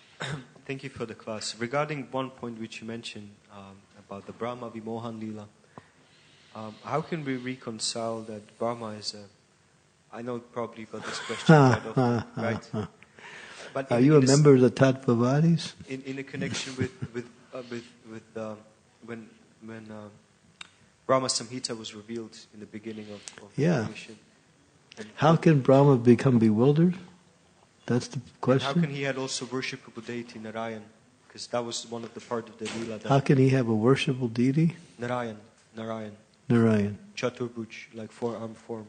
thank you for the class. Regarding one point which you mentioned about the Brahma Vimohan Leela, how can we reconcile that Brahma is a... I know probably you got this question quite often, right? But
are you a member of the Tattvavadis?
In a connection with when Brahma Samhita was revealed in the beginning of creation.
How can Brahma become bewildered? That's the question.
How can he had also worshipable deity Narayan? Because that was one of the part of the Leela.
How can he have a worshipable deity?
Narayan. Chaturbuj, like four-arm form.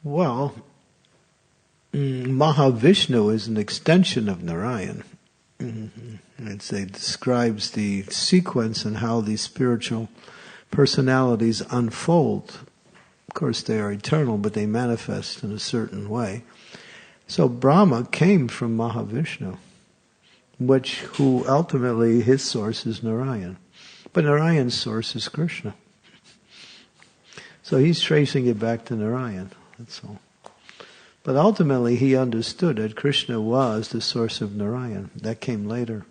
Well, Mahavishnu is an extension of Narayan. It describes the sequence and how these spiritual personalities unfold. Of course, they are eternal, but they manifest in a certain way. So Brahma came from Mahavishnu, who ultimately his source is Narayan. But Narayan's source is Krishna. So he's tracing it back to Narayan, that's all. But ultimately he understood that Krishna was the source of Narayan. That came later.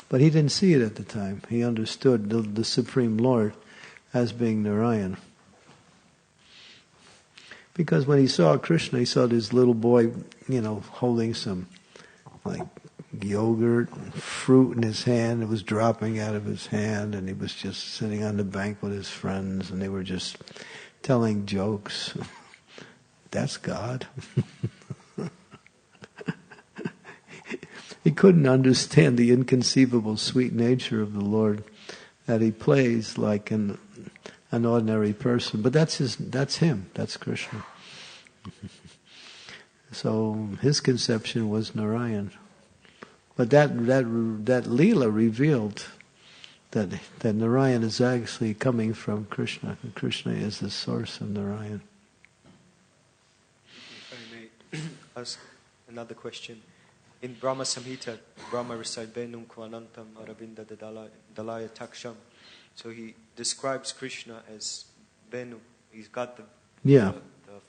But he didn't see it at the time. He understood the Supreme Lord as being Narayan. Because when he saw Krishna, he saw this little boy, holding some like yogurt, fruit in his hand. It was dropping out of his hand, and he was just sitting on the bank with his friends, and they were just telling jokes. That's God. He couldn't understand the inconceivable sweet nature of the Lord, that he plays like an ordinary person. But that's him. That's Krishna. So his conception was Narayan. But that Leela revealed that Narayan is actually coming from Krishna. And Krishna is the source of Narayan.
If I may ask another question. In Brahma Samhita, Brahma recites Venum Kvanantam Aravinda Dalaya Taksham. So he describes Krishna as Venu. He's got the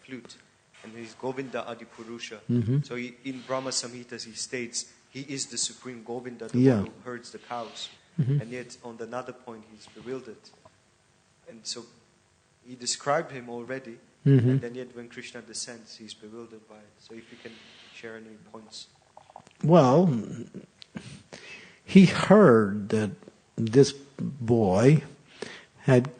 flute. And he's Govinda Adipurusha.
Mm-hmm.
So in Brahma Samhitas he states he is the supreme Govinda, the one who herds the cows. Mm-hmm. And yet on another point he's bewildered. And so he described him already. Mm-hmm. And then yet when Krishna descends, he's bewildered by it. So if you can share any points.
Well, he heard that this boy had,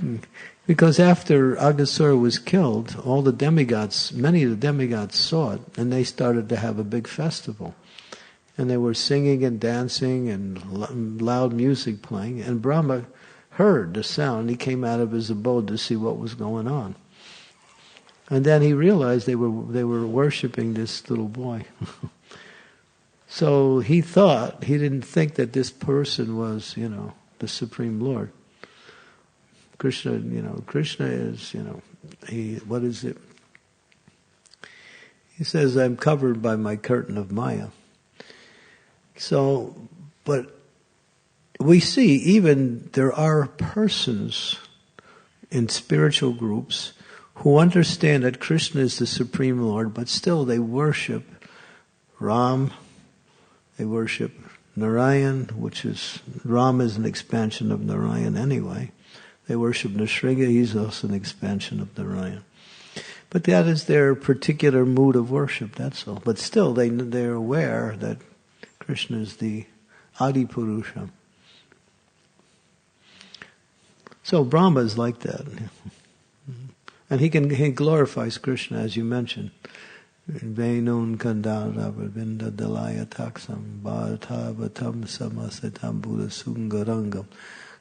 because after Aghasura was killed, all the demigods, many of the demigods saw it, and they started to have a big festival. And they were singing and dancing and loud music playing, and Brahma heard the sound. He came out of his abode to see what was going on. And then he realized they were worshiping this little boy. So he didn't think that this person was, the Supreme Lord. Krishna, Krishna is, what is it? He says, I'm covered by my curtain of Maya. So, but we see even there are persons in spiritual groups who understand that Krishna is the Supreme Lord, but still they worship Ram, they worship Narayan, which is, Ram is an expansion of Narayan anyway. They worship Nrsimha, he's also an expansion of Narayan. But that is their particular mood of worship, that's all. But still, they're aware that Krishna is the Adipurusha. So Brahma is like that. And he glorifies Krishna, as you mentioned. Venun Kandara Vinda Dalaya Taksam Bhatavatam Samasatam Buddha Sungarangam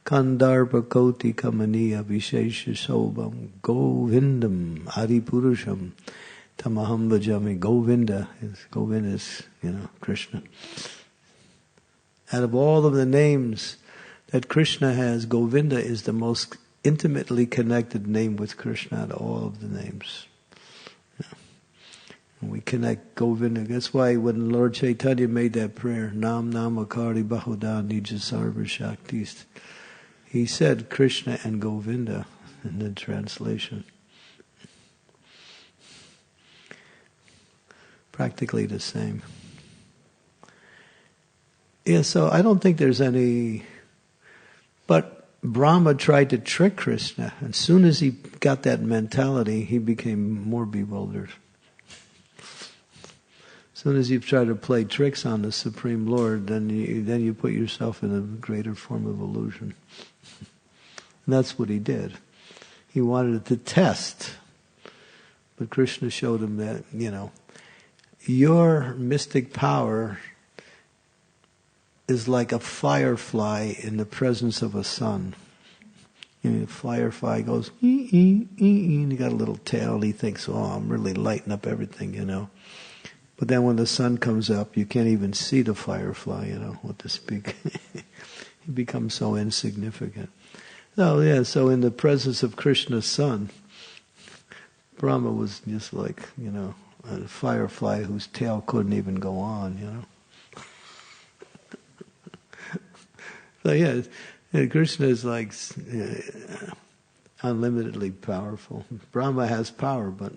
Kandarpa Koti Kamaniya Vishesha Sobam Govindam Adipurusham Tamaham Bhajami. Govinda is, Krishna. Out of all of the names that Krishna has, Govinda is the most intimately connected name with Krishna out of all of the names. And we connect Govinda. That's why when Lord Chaitanya made that prayer, Nam Namakari Bahuda Nija Sarva Shaktis, he said Krishna and Govinda in the translation. Practically the same. Yeah, so I don't think there's any... But Brahma tried to trick Krishna. As soon as he got that mentality, he became more bewildered. As soon as you try to play tricks on the Supreme Lord, then you put yourself in a greater form of illusion. And that's what he did. He wanted to test. But Krishna showed him that, your mystic power is like a firefly in the presence of a sun. The firefly goes, and he got a little tail, and he thinks, I'm really lighting up everything, But then when the sun comes up, you can't even see the firefly, what to speak. He becomes so insignificant. So in the presence of Krishna's sun, Brahma was just like, a firefly whose tail couldn't even go on, So Krishna is like unlimitedly powerful. Brahma has power, but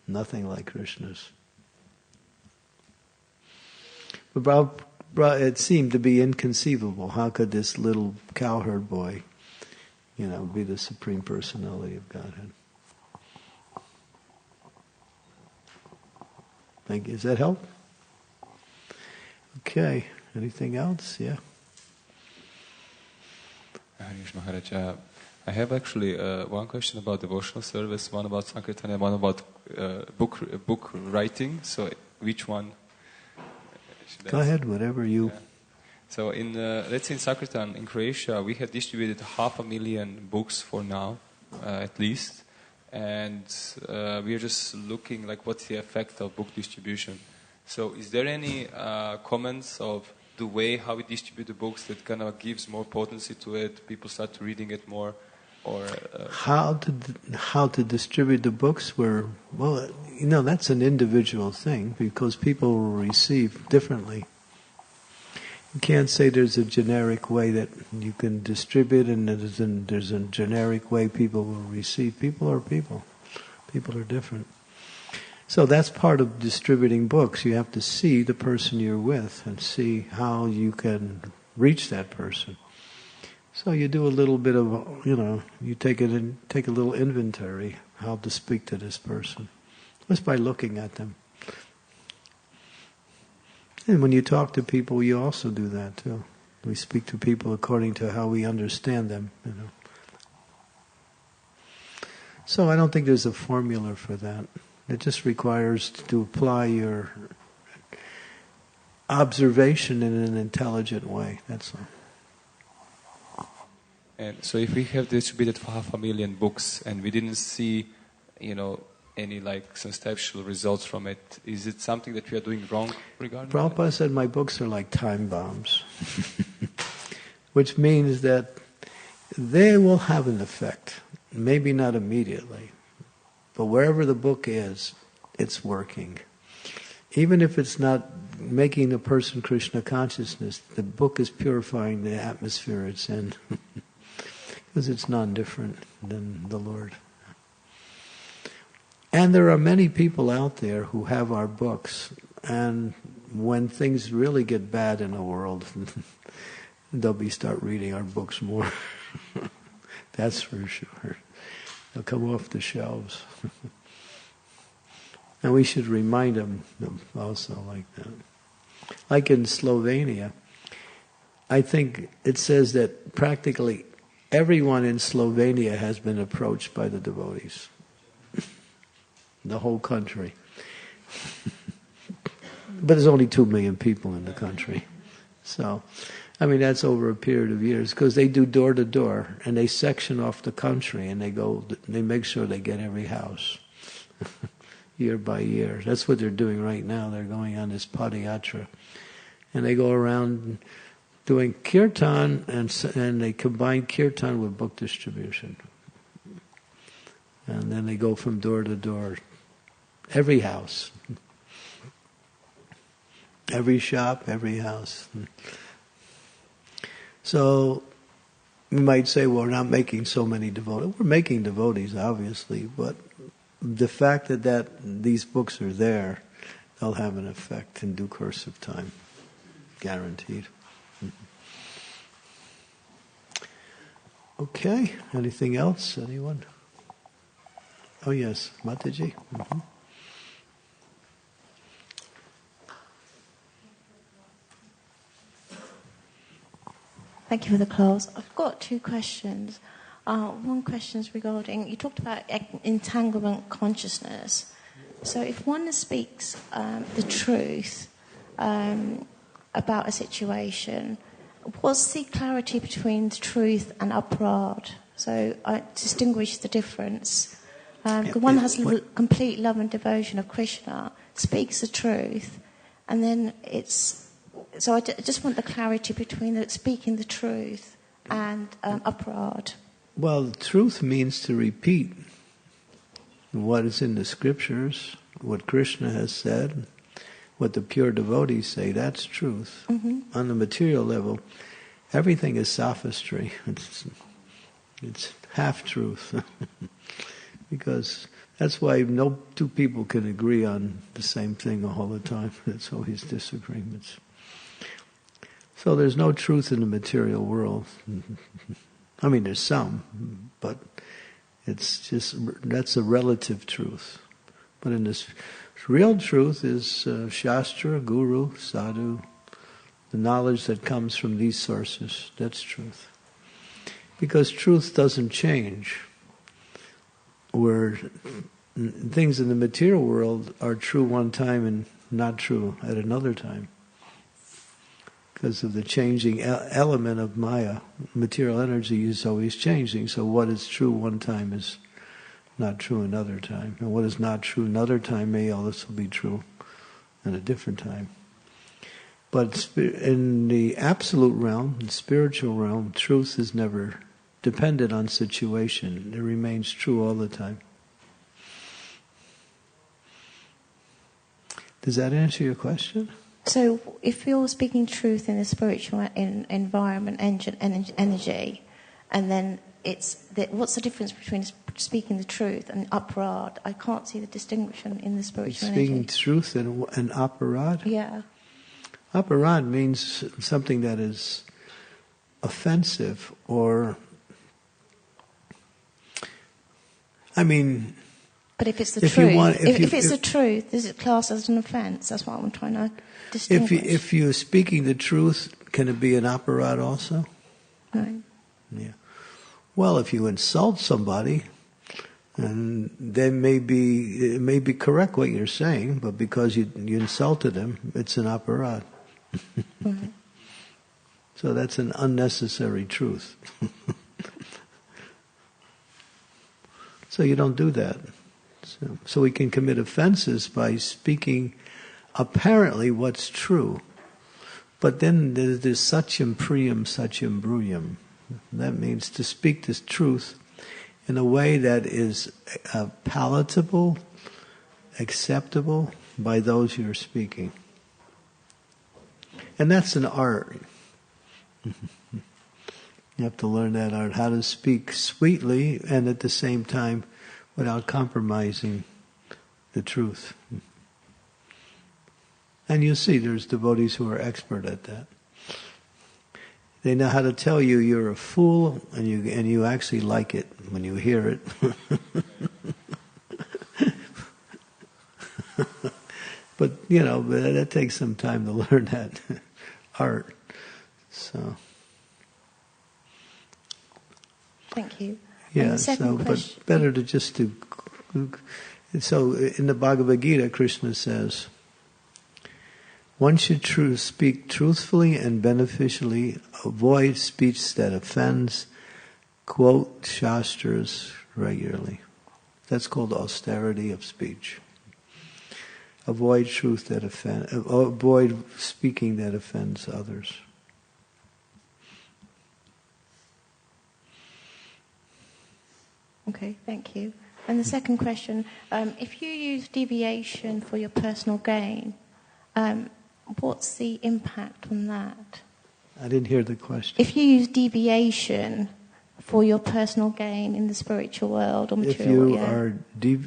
nothing like Krishna's. But it seemed to be inconceivable. How could this little cowherd boy, be the Supreme Personality of Godhead? Thank you. Does that help? Okay. Anything else? Yeah.
Harish Maharaj, I have actually one question about devotional service, one about Sankirtan, and one about book writing. So which one?
Go ahead, whatever you...
Yeah. So let's say in Sankirtan, in Croatia, we have distributed 500,000 books for now, at least. And we are just looking like what's the effect of book distribution. So is there any comments of the way how we distribute the books that kind of gives more potency to it, people start reading it more, or
how to distribute the books? That's an individual thing because people will receive differently. You can't say there's a generic way that you can distribute and there's a generic way people will receive. People are people. People are different. So that's part of distributing books. You have to see the person you're with and see how you can reach that person. So you do a little bit of, you take a little inventory how to speak to this person, just by looking at them. And when you talk to people, you also do that too. We speak to people according to how we understand them, So I don't think there's a formula for that. It just requires to apply your observation in an intelligent way, that's all.
And so if we have distributed 500,000 books and we didn't see, any substantial results from it, is it something that we are doing wrong regarding
Prabhupada
that?
said my books are like time bombs, which means that they will have an effect, maybe not immediately, but wherever the book is, it's working. Even if it's not making the person Krishna consciousness, the book is purifying the atmosphere it's in. Because it's non-different than the Lord. And there are many people out there who have our books, and when things really get bad in the world, they'll start reading our books more. That's for sure. They'll come off the shelves. And we should remind them also like that. Like in Slovenia, I think it says that practically everyone in Slovenia has been approached by the devotees. The whole country. But there's only 2 million people in the country. So, I mean, that's over a period of years, because they do door to door, and they section off the country, and they make sure they get every house, year by year. That's what they're doing right now. They're going on this Padayatra, and they go around doing kirtan, and they combine kirtan with book distribution. And then they go from door to door, every house. Every shop, every house. So, we might say, well, we're not making so many devotees. We're making devotees, obviously, but the fact that these books are there, they'll have an effect in due course of time. Guaranteed. Okay, anything else? Anyone? Oh yes, Mataji. Mm-hmm.
Thank you for the class. I've got 2 questions. One question is regarding, you talked about entanglement consciousness. So if one speaks the truth about a situation, what's the clarity between the truth and aparad? So I distinguish the difference. The one has complete love and devotion of Krishna, speaks the truth, and then it's... So I just want the clarity between speaking the truth and aparad.
Well, the truth means to repeat what is in the scriptures, what Krishna has said, what the pure devotees say. That's truth. Mm-hmm. On the material level, everything is sophistry. It's half truth. Because that's why no 2 people can agree on the same thing all the time. There's always disagreements. So there's no truth in the material world. I mean, there's some, but it's just, that's a relative truth. But in this, real truth is Shastra, Guru, Sadhu, the knowledge that comes from these sources. That's truth. Because truth doesn't change. Where things in the material world are true one time and not true at another time. Because of the changing element of Maya, material energy is always changing. So what is true one time is not true another time. And what is not true another time may also be true at a different time. But in the absolute realm, the spiritual realm, truth is never dependent on situation. It remains true all the time. Does that answer your question?
So if you're speaking truth in the spiritual environment, energy, and then what's the difference between speaking the truth and aparad? I can't see the distinction in the spiritual
speaking
energy.
Speaking truth and aparad?
Yeah.
Aparad means something that is offensive or... I mean...
But if it's the truth, if it's the truth, is it classed as an offence? That's what I'm trying to distinguish.
If you're speaking the truth, can it be an aparad also?
No.
Yeah. Well, if you insult somebody, and it may be correct what you're saying, but because you insulted him, it's an aparad.
Right.
So that's an unnecessary truth. So you don't do that. So we can commit offenses by speaking apparently what's true. But then there's satyam priyam, satyam bruyam. That means to speak this truth in a way that is palatable, acceptable by those you're speaking. And that's an art. You have to learn that art, how to speak sweetly and at the same time without compromising the truth. And you see there's devotees who are expert at that. They know how to tell you you're a fool, and you actually like it when you hear it. But that takes some time to learn that art. So.
Thank you.
Yeah. So, but better to just And so in the Bhagavad Gita, Krishna says, one should speak truthfully and beneficially, avoid speech that offends, quote Shastras regularly. That's called austerity of speech. Avoid avoid speaking that offends others.
Okay, thank you. And the second question, if you use deviation for your personal gain, what's the impact on that?
I didn't hear the question.
If you use deviation for your personal gain in the spiritual world or material,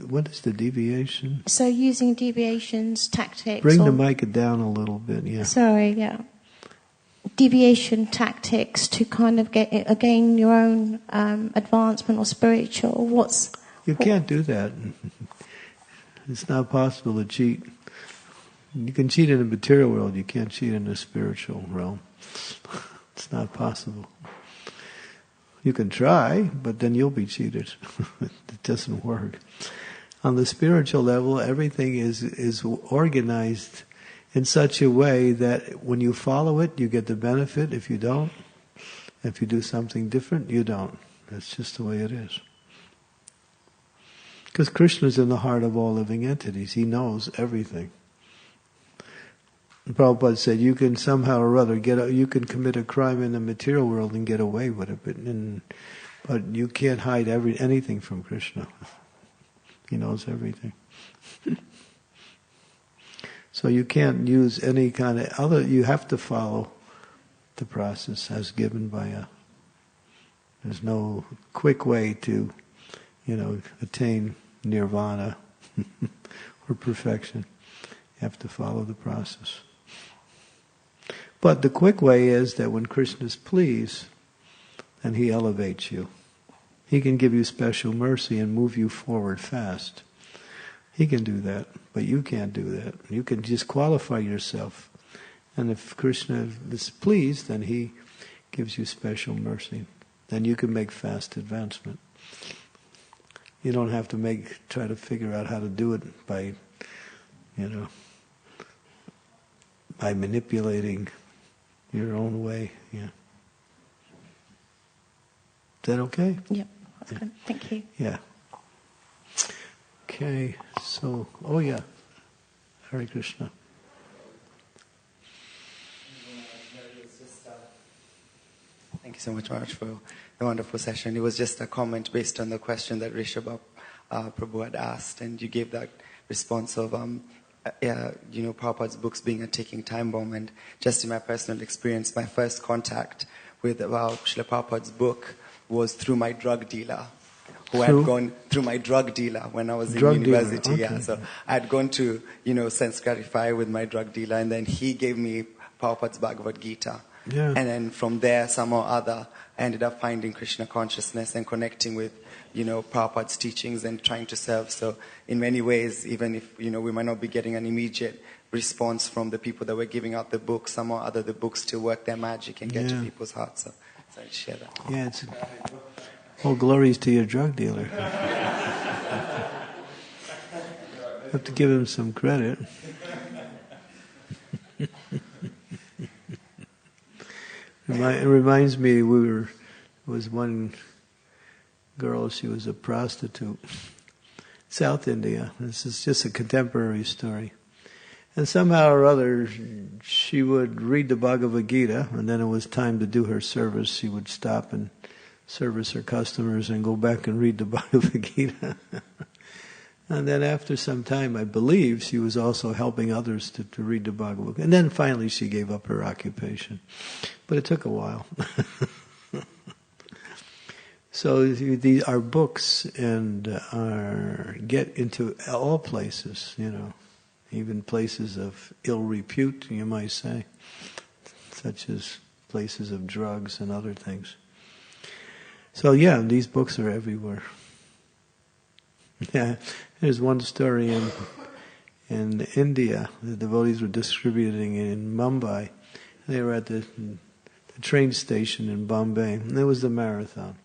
what is the deviation?
So using deviations, tactics...
Bring the mic down a little bit, yeah.
Sorry, yeah. Deviation tactics to kind of gain your own advancement or spiritual,
You can't do that. It's not possible to cheat. You can cheat in the material world, you can't cheat in the spiritual realm. It's not possible. You can try, but then you'll be cheated. It doesn't work. On the spiritual level, everything is organized in such a way that when you follow it, you get the benefit. If you don't, if you do something different, you don't. That's just the way it is. Because Krishna's in the heart of all living entities. He knows everything. Prabhupada said, you can somehow or other you can commit a crime in the material world and get away with it, but you can't hide anything from Krishna. He knows everything. So you can't use any kind of you have to follow the process as given by there's no quick way to, attain nirvana or perfection. You have to follow the process. But the quick way is that when Krishna is pleased, then he elevates you. He can give you special mercy and move you forward fast. He can do that, but you can't do that. You can disqualify yourself. And if Krishna is pleased, then he gives you special mercy. Then you can make fast advancement. You don't have to try to figure out how to do it by manipulating your own way. Yeah. Is that okay?
Yep. That's good. Thank you.
Yeah. Okay. So, Hare Krishna.
Thank you so much, Maharaj, for the wonderful session. It was just a comment based on the question that Rishabh Prabhu had asked, and you gave that response of Prabhupada's books being a ticking time bomb. And just in my personal experience, my first contact with Srila Prabhupada's book was through my drug dealer, who had gone through my drug dealer when I was in university.
Okay.
Yeah, so I had gone to Sanskarify with my drug dealer, and then he gave me Prabhupada's Bhagavad Gita.
Yeah.
And then from there, somehow or other, I ended up finding Krishna consciousness and connecting with Prabhupada's teachings and trying to serve. So in many ways, even if, we might not be getting an immediate response from the people that were giving out the books, somehow or other the books still work their magic and get to people's hearts. So I share that.
Yeah, all glories to your drug dealer. Have to give him some credit. It reminds me, there was one girl, she was a prostitute, South India. This is just a contemporary story. And somehow or other, she would read the Bhagavad Gita, and then it was time to do her service. She would stop and service her customers and go back and read the Bhagavad Gita. And then after some time, I believe, she was also helping others to read the Bhagavad Gita. And then finally she gave up her occupation. But it took a while. So these are books and get into all places, even places of ill repute, you might say, such as places of drugs and other things. So these books are everywhere. Yeah, there's one story in India. The devotees were distributing in Mumbai. They were at the train station in Bombay, and it was the marathon.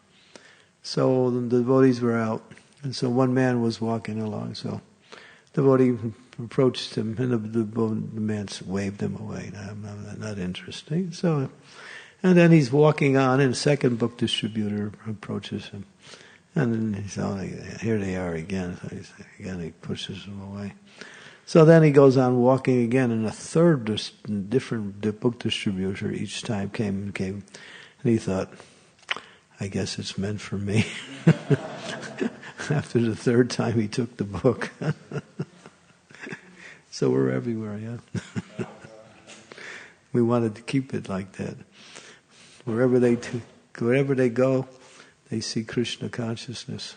So the devotees were out, and so one man was walking along. So devotee approached him, and the man waved him away. I'm not interested. So, and then he's walking on, and a second book distributor approaches him. And then he's here they are again. So he pushes them away. So then he goes on walking again, and a third different book distributor each time came. And he thought, I guess it's meant for me. After the third time he took the book. So we're everywhere, yeah. We wanted to keep it like that. Wherever they go, they see Krishna consciousness.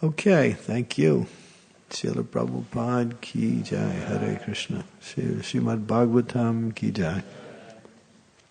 Okay, thank you. Srila Prabhupada ki jai, Hare Krishna. Srimad Bhagavatam ki jai.